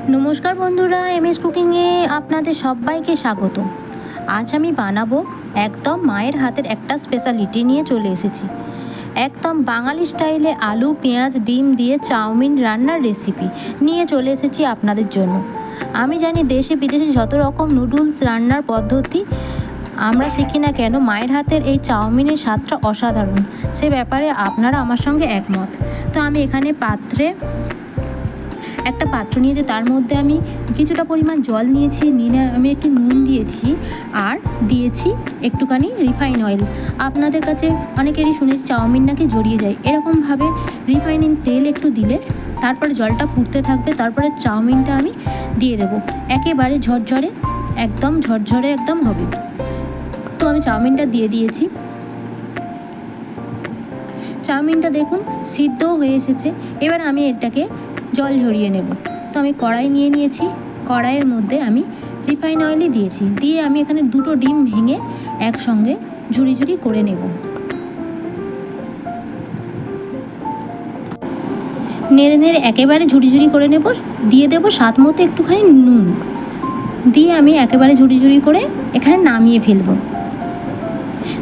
नमस्कार बंधुरा M S कुकिंगे आपनादेर सबाइके स्वागत। आज आमी बानाबो एकदम मायेर हातेर एकटा स्पेशालिटी निये चले एसेछि। एकदम बांगाली स्टाइले आलू पेঁয়াজ डिम दिए चाउमिन रान्नार रेसिपि निये चले एसेछि आपनादेर जोन्नो। आमी जानी देशे विदेशे যত रकम নুডলস রান্নার পদ্ধতি আমরা শিখি না কেন মায়ের হাতের এই চাউমিনের স্বাদটা অসাধারণ, সে ব্যাপারে আপনারা আমার সঙ্গে একমত। তো আমি এখানে একটা পাত্র নিয়েছি, তার মধ্যে আমি কিছুটা পরিমাণ জল নিয়েছি, নিয়ে আমি একটু নুন দিয়েছি আর দিয়েছি একটুখানি রিফাইন অয়েল। আপনাদের কাছে অনেকেরই শুনেছি চাউমিন নাকি জড়িয়ে যায়, এরকমভাবে রিফাইন তেল একটু দিলে তারপরে জলটা ফুটতে থাকবে, তারপরে চাউমিনটা আমি দিয়ে দেবো। একেবারে ঝরঝরে একদম হবে। তো আমি চাউমিনটা দিয়ে দিয়েছি। চাউমিনটা দেখুন সিদ্ধও হয়ে এসেছে। এবার আমি এটাকে জল ঝরিয়ে নেব। তো আমি কড়াই নিয়ে নিয়েছি, কড়াইয়ের মধ্যে আমি রিফাইন অয়েলই দিয়েছি, দিয়ে আমি এখানে দুটো ডিম ভেঙে একসঙ্গে ঝুড়ি ঝুড়ি করে নেব। নেড়ে নেড়ে একেবারে ঝুড়ি ঝুড়ি করে নেব। দিয়ে দেব স্বাদ মতো একটুখানি নুন, দিয়ে আমি একেবারে ঝুড়ি ঝুড়ি করে এখানে নামিয়ে ফেলবো।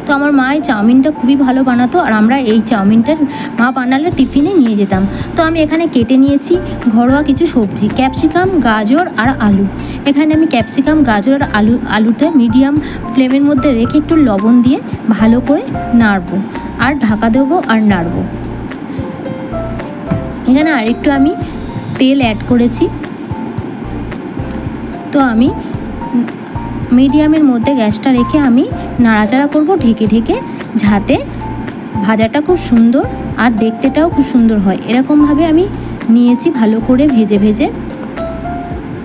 তো আমার মা এই চাউমিনটা খুবই ভালো বানাতো, আর আমরা এই চাউমিনটার মা বানালে টিফিনে নিয়ে যেতাম। তো আমি এখানে কেটে নিয়েছি ঘরোয়া কিছু সবজি, ক্যাপসিকাম, গাজর আর আলু। এখানে আমি ক্যাপসিকাম, গাজর আর আলুটা মিডিয়াম ফ্লেমের মধ্যে রেখে একটু লবণ দিয়ে ভালো করে নাড়বো আর ঢাকা দেবো আর নাড়বো। এখানে আরেকটু আমি তেল অ্যাড করেছি। তো আমি মিডিয়ামের মধ্যে গ্যাসটা রেখে আমি নাড়াচাড়া করব ঢেকে ঢেকে, যাতে ভাজাটা খুব সুন্দর আর দেখতেটাও খুব সুন্দর হয়। এরকমভাবে আমি নিয়েছি ভালো করে ভেজে ভেজে।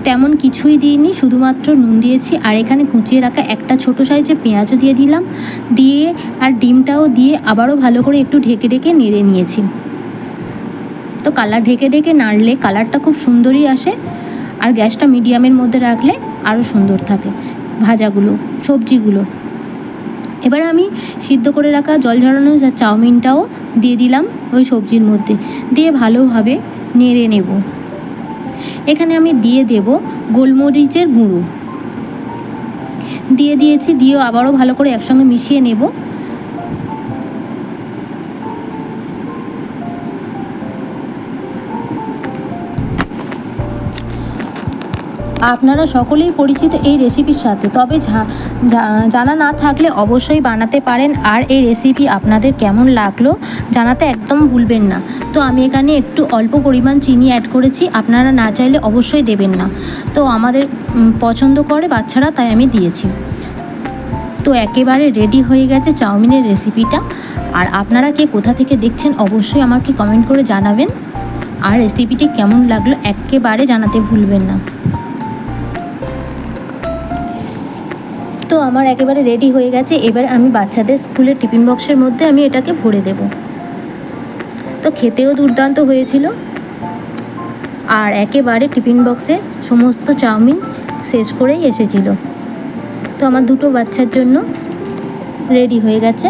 তেমন কিছুই দিইনি, শুধুমাত্র নুন দিয়েছি আর এখানে কুচিয়ে রাখা একটা ছোট সাইজের পেঁয়াজও দিয়ে দিলাম, দিয়ে আর ডিমটাও দিয়ে আবারও ভালো করে একটু ঢেকে ঢেকে নেড়ে নিয়েছি। তো ঢেকে ঢেকে নাড়লে কালারটা খুব সুন্দরই আসে, আর গ্যাসটা মিডিয়ামের মধ্যে রাখলে আরও সুন্দর থাকে ভাজাগুলো, সবজিগুলো। এবার আমি সিদ্ধ করে রাখা জল ঝরানো চাউমিনটাও দিয়ে দিলাম ওই সবজির মধ্যে, দিয়ে ভালোভাবে নেড়ে নেব। এখানে আমি দিয়ে দেব গোলমরিচের গুঁড়ো, দিয়ে দিয়েছি, দিয়ে আবারও ভালো করে একসঙ্গে মিশিয়ে নেব। আপনারা সকলেই পরিচিত এই রেসিপির সাথে, তবে জানা না থাকলে অবশ্যই বানাতে পারেন। আর এই রেসিপি আপনাদের কেমন লাগলো জানাতে একদম ভুলবেন না। তো আমি এখানে একটু অল্প পরিমাণ চিনি অ্যাড করেছি, আপনারা না চাইলে অবশ্যই দেবেন না। তো আমাদের পছন্দ করে বাচ্চারা, তাই আমি দিয়েছি। তো একেবারে রেডি হয়ে গেছে চাউমিনের রেসিপিটা। আর আপনারা কে কোথা থেকে দেখছেন অবশ্যই আমাকে কমেন্ট করে জানাবেন, আর রেসিপিটি কেমন লাগলো একেবারে জানাতে ভুলবেন না। তো আমার একেবারে রেডি হয়ে গেছে। এবার আমি বাচ্চাদের স্কুলের টিফিন বক্সের মধ্যে আমি এটাকে ভরে দেব। তো খেতেও দুর্দান্ত হয়েছিল, আর একেবারে টিফিন বক্সে সমস্ত চাউমিন শেষ করেই এসেছিল। তো আমার দুটো বাচ্চার জন্য রেডি হয়ে গেছে।